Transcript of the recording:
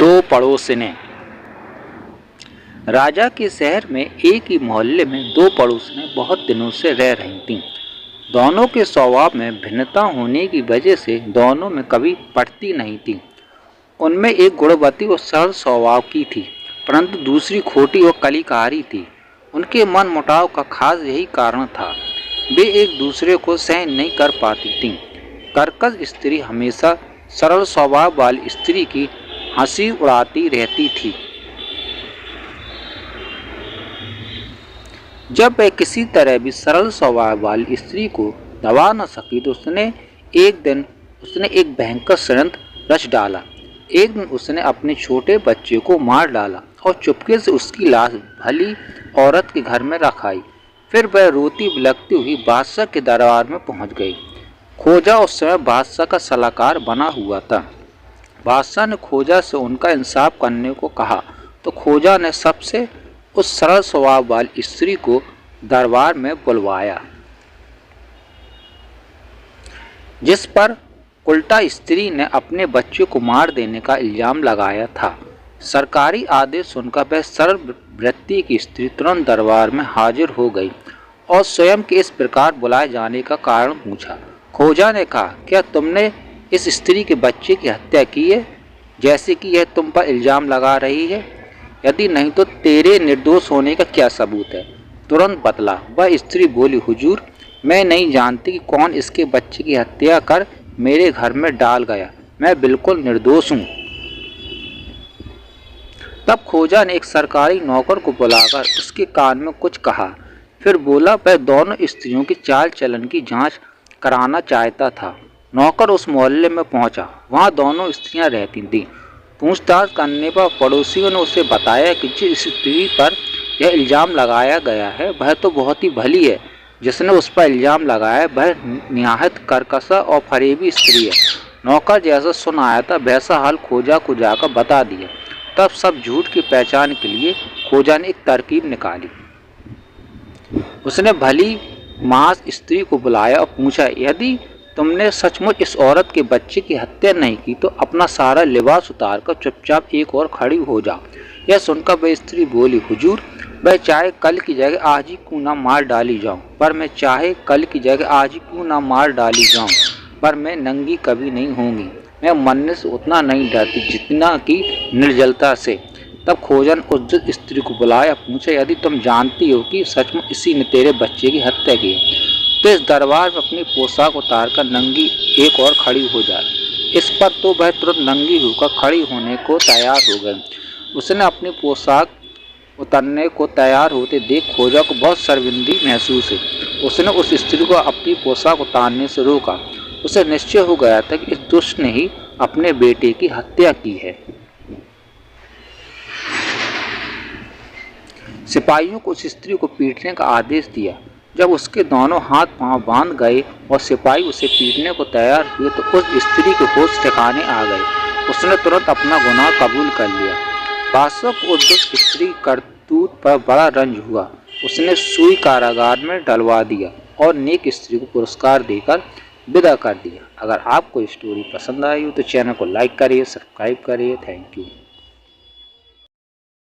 दो पड़ोसिनें। राजा के शहर में एक ही मोहल्ले में दो पड़ोसिनें बहुत दिनों से रह रही थीं। दोनों के स्वभाव में भिन्नता होने की वजह से दोनों में कभी पटती नहीं थी। उनमें एक गुणवती और सरल स्वभाव की थी, परंतु दूसरी खोटी और कलीकारी थी। उनके मन मुटाव का खास यही कारण था, वे एक दूसरे को सहन नहीं कर पाती थीं। कर्कश स्त्री हमेशा सरल स्वभाव वाली स्त्री की हंसी उड़ाती रहती थी। जब वह किसी तरह भी सरल स्वभाव वाली स्त्री को दबा न सकी तो उसने एक भयंकर षड्यंत्र रच डाला। एक दिन उसने अपने छोटे बच्चे को मार डाला और चुपके से उसकी लाश भली औरत के घर में रख आई। फिर वह रोती बिलखती हुई बादशाह के दरबार में पहुंच गई। खोजा उस समय बादशाह का सलाहकार बना हुआ था। बादशाह ने खोजा से उनका इंसाफ करने को कहा तो खोजा ने सबसे उस सरल स्वभाव वाली स्त्री को दरबार में बुलवाया, जिस पर उल्टा स्त्री ने अपने बच्चे को मार देने का इल्जाम लगाया था। सरकारी आदेश सुनकर वह सरल वृत्ति की स्त्री तुरंत दरबार में हाजिर हो गई और स्वयं के इस प्रकार बुलाए जाने का कारण पूछा। खोजा ने कहा, क्या तुमने इस स्त्री के बच्चे की हत्या की है, जैसे कि यह तुम पर इल्जाम लगा रही है? यदि नहीं तो तेरे निर्दोष होने का क्या सबूत है? तुरंत बतला। वह स्त्री बोली, हुजूर, मैं नहीं जानती कि कौन इसके बच्चे की हत्या कर मेरे घर में डाल गया। मैं बिल्कुल निर्दोष हूँ। तब खोजा ने एक सरकारी नौकर को बुलाकर उसके कान में कुछ कहा, फिर बोला, वह दोनों स्त्रियों की चाल चलन की जांच कराना चाहता था। नौकर उस मोहल्ले में पहुंचा। वहां दोनों स्त्रियां रहती थीं। पूछताछ करने पर पड़ोसियों ने उसे बताया कि जिस स्त्री पर यह इल्ज़ाम लगाया गया है वह तो बहुत ही भली है। जिसने उस पर इल्ज़ाम लगाया वह निहायत कर्कश और फरेबी स्त्री है। नौकर जैसा सुन आया था वैसा हाल खोजा को जाकर बता दिया। तब सब झूठ की पहचान के लिए खोजा ने एक तरकीब निकाली। उसने भली मांस स्त्री को बुलाया और पूछा, यदि तुमने सचमुच इस औरत के बच्चे की हत्या नहीं की तो अपना सारा लिबास उतारकर चुपचाप एक और खड़ी हो जा। यह सुनकर वह स्त्री बोली, हुजूर, मैं चाहे कल की जगह आज ही क्यों ना मार डाली जाऊं, पर मैं नंगी कभी नहीं होंगी। मैं मरने से उतना नहीं डरती जितना कि निर्जलता से। तब खोजन उस स्त्री को बुलाया, पूछा, यदि तुम जानती हो कि सचमुच इसी ने तेरे बच्चे की हत्या की तो इस दरबार में अपनी पोशाक उतारकर नंगी एक और खड़ी हो जाए। इस पर तो वह तुरंत नंगी होकर खड़ी होने को तैयार हो गई। उसने अपनी पोशाक उतरने को तैयार होते देख खोजा को बहुत शर्मिंदगी महसूस हुई। उसने उस स्त्री को अपनी पोशाक उतारने से रोका। उसे निश्चय हो गया था कि इस दुष्ट ने ही अपने बेटे की हत्या की है। सिपाहियों को उस स्त्री को पीटने का आदेश दिया। जब उसके दोनों हाथ पांव बांध गए और सिपाही उसे पीटने को तैयार हुए तो उस स्त्री के होश ठिकाने आ गए। उसने तुरंत अपना गुनाह कबूल कर लिया। बादशाह को उस स्त्री करतूत पर बड़ा रंज हुआ। उसने सुई कारागार में डलवा दिया और नेक स्त्री को पुरस्कार देकर विदा कर दिया। अगर आपको स्टोरी पसंद आई हो तो चैनल को लाइक करिए, सब्सक्राइब करिए। Thank you.